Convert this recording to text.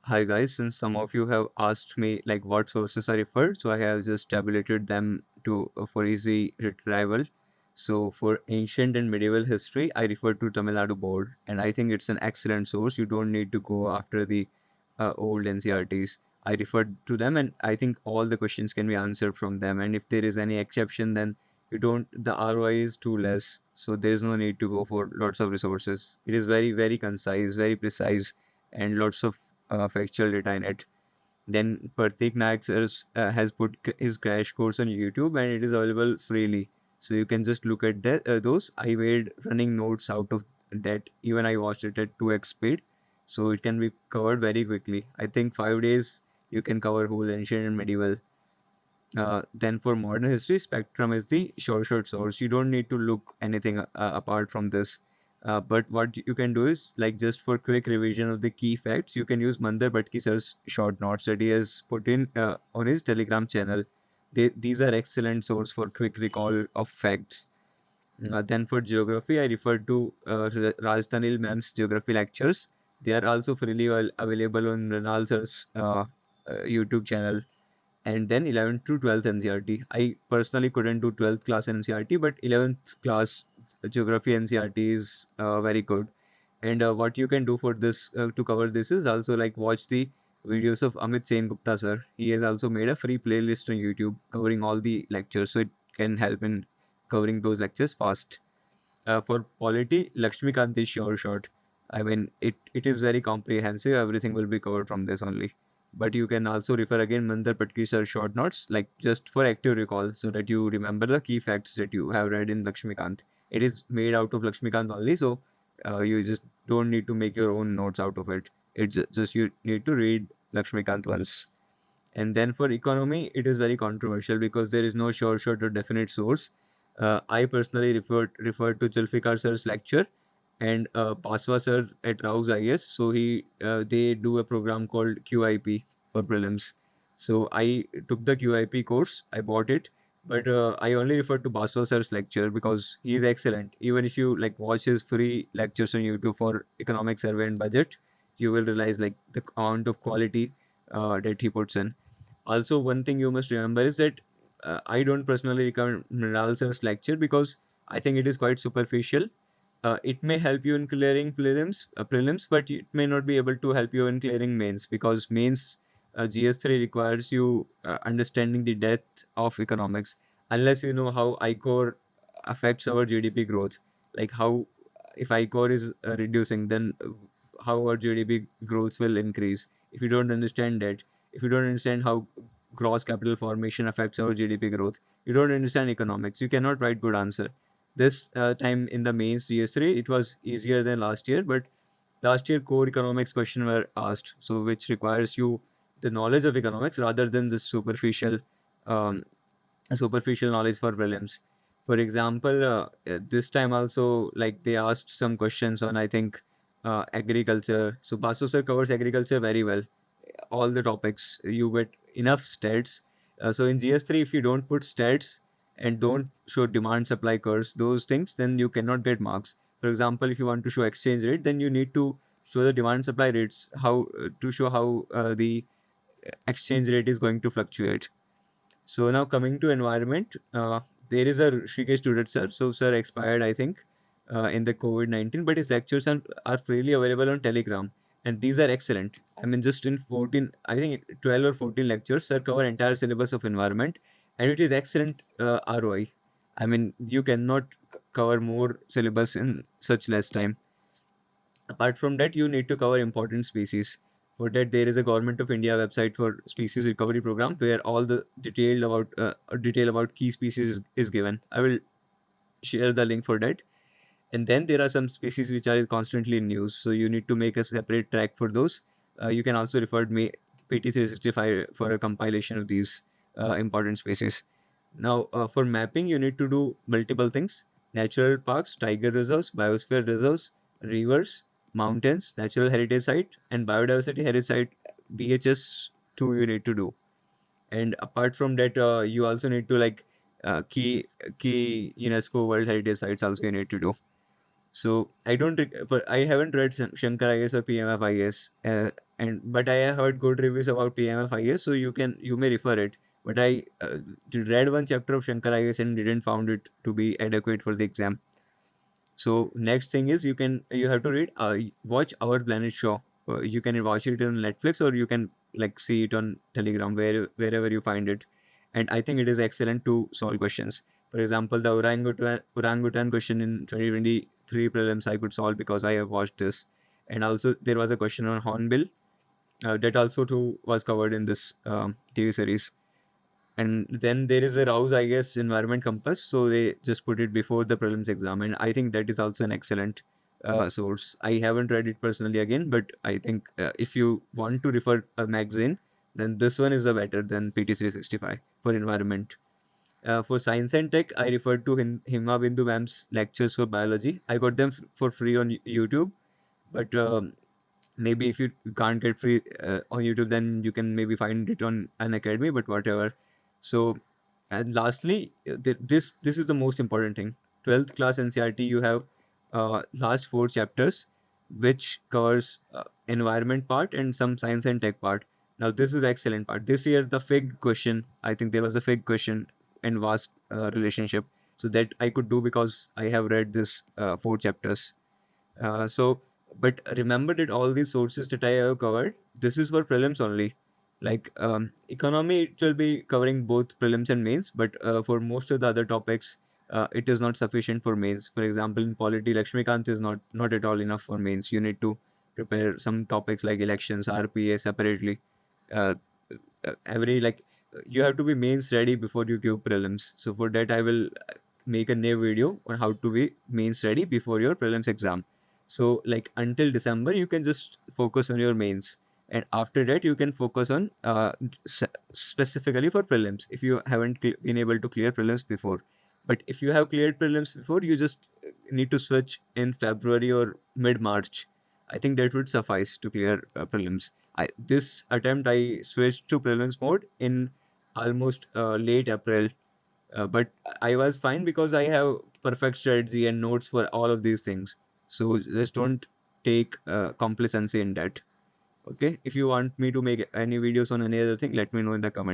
Hi guys, since some of you have asked me like what sources I refer, so I have just tabulated them to for easy retrieval. So for ancient and medieval history, I refer to Tamil Nadu board, and I think it's an excellent source. You don't need to go after the old NCRTs. I refer to them, and I think all the questions can be answered from them. And if there is any exception, then you don't. The ROI is too less, so there is no need to go for lots of resources. It is very concise, very precise, and lots of factual data in it. Then Pratik Naik has put his crash course on YouTube and it is available freely. So you can just look at those. I made running notes out of that. Even I watched it at 2x speed. So it can be covered very quickly. I think 5 days you can cover whole ancient and medieval. Then for modern history, Spectrum is the short source. You don't need to look anything apart from this. But what you can do is like just for quick revision of the key facts, you can use Mandar Bhatki sir's short notes that he has put in on his Telegram channel. These are excellent source for quick recall of facts. Then for geography, I refer to Rajasthanil Ma'am's geography lectures. They are also freely available on Renal sir's YouTube channel. And then 11th to 12th NCRT. I personally couldn't do 12th class NCRT, but 11th class geography NCRT is very good. And what you can do for this to cover this is also like watch the videos of Amit Sen Gupta sir. He has also made a free playlist on YouTube covering all the lectures, so it can help in covering those lectures fast. For polity, Lakshmikant is sure short. I mean, it is very comprehensive. Everything will be covered from this only. But you can also refer again Mandar Patkisar short notes, like just for active recall, so that you remember the key facts that you have read in Lakshmikant. It is made out of Lakshmikant only, so you just don't need to make your own notes out of it. It's just you need to read Lakshmikant once. And then for economy, it is very controversial because there is no short or definite source. I personally referred to Zulfikar sir's lecture and Paswa sir at Rao's IS. So they do a program called QIP for prelims. So I took the QIP course, I bought it, but I only referred to Paswa sir's lecture because he is excellent. Even if you like watch his free lectures on YouTube for economic survey and budget, you will realize like the amount of quality that he puts in. Also, one thing you must remember is that I don't personally recommend Mrinal's lecture because I think it is quite superficial. It may help you in clearing prelims, but it may not be able to help you in clearing mains because mains GS3 requires you understanding the depth of economics. Unless you know how ICOR affects our GDP growth, like how if ICOR is reducing, then how our GDP growth will increase. If you don't understand that, if you don't understand how gross capital formation affects our GDP growth, you don't understand economics, you cannot write good answer. This time in the mains GS3, it was easier than last year, but last year core economics question were asked, so which requires you the knowledge of economics rather than this um, superficial knowledge for prelims. For example, this time also like they asked some questions on I think agriculture. So Basu sir covers agriculture very well. All the topics you get enough stats. So in GS3, if you don't put stats and don't show demand supply curves, those things, then you cannot get marks. For example, if you want to show exchange rate, then you need to show the demand supply rates, how to show how the exchange rate is going to fluctuate. So now coming to environment, there is a Shrikesh student sir. So sir expired, I think, in the COVID-19, but his lectures are freely available on Telegram, and these are excellent. I mean, just in 14, I think 12 or 14 lectures, sir cover entire syllabus of environment, and it is excellent ROI. I mean, you cannot cover more syllabus in such less time. Apart from that, you need to cover important species. For that, there is a Government of India website for species recovery program where all the detail about key species is given. I will share the link for that. And then there are some species which are constantly in news, so you need to make a separate track for those. You can also refer to me PT365 for a compilation of these important species. Now, for mapping, you need to do multiple things: natural parks, tiger reserves, biosphere reserves, rivers, mountains, natural heritage site, and biodiversity heritage site. BHS two you need to do. And apart from that, you also need to like key UNESCO World Heritage sites also you need to do. So I don't, but I haven't read Shankar IS or PMF IS, and but I have heard good reviews about PMF IS, so you may refer it. But I read one chapter of Shankar IS and didn't found it to be adequate for the exam. So next thing is you have to read watch Our Planet Show. You can watch it on Netflix or you can like see it on Telegram wherever you find it. And I think it is excellent to solve questions. For example, the orangutan question in 2023 prelims I could solve because I have watched this. And also there was a question on hornbill that also too was covered in this TV series. And then there is a Rouse, I guess, environment compass. So they just put it before the prelims exam, and I think that is also an excellent source. I haven't read it personally again, but I think if you want to refer a magazine, then this one is the better than PT 365 for environment. For science and tech, I referred to Hima Bindu ma'am's lectures for biology. I got them for free on YouTube, but maybe if you can't get free on YouTube, then you can maybe find it on an academy, but whatever. So, and lastly, this is the most important thing. 12th class NCRT, you have last four chapters, which covers environment part and some science and tech part. Now, this is excellent part. This year, the fig question, I think there was a fig question and wasp relationship. So that I could do because I have read this four chapters. So, but remember that all these sources that I have covered, this is for prelims only. Like economy, it will be covering both prelims and mains, but for most of the other topics, it is not sufficient for mains. For example, in polity, Lakshmikant is not at all enough for mains. You need to prepare some topics like elections, RPA separately. Uh, every like you have to be mains ready before you give prelims. So for that, I will make a new video on how to be mains ready before your prelims exam. So like until December, you can just focus on your mains, and after that, you can focus on specifically for prelims if you haven't been able to clear prelims before. But if you have cleared prelims before, you just need to switch in February or mid March. I think that would suffice to clear prelims. This attempt I switched to prelims mode in almost late April, but I was fine because I have perfect strategy and notes for all of these things. So just don't take complacency in that. Okay, if you want me to make any videos on any other thing, let me know in the comment.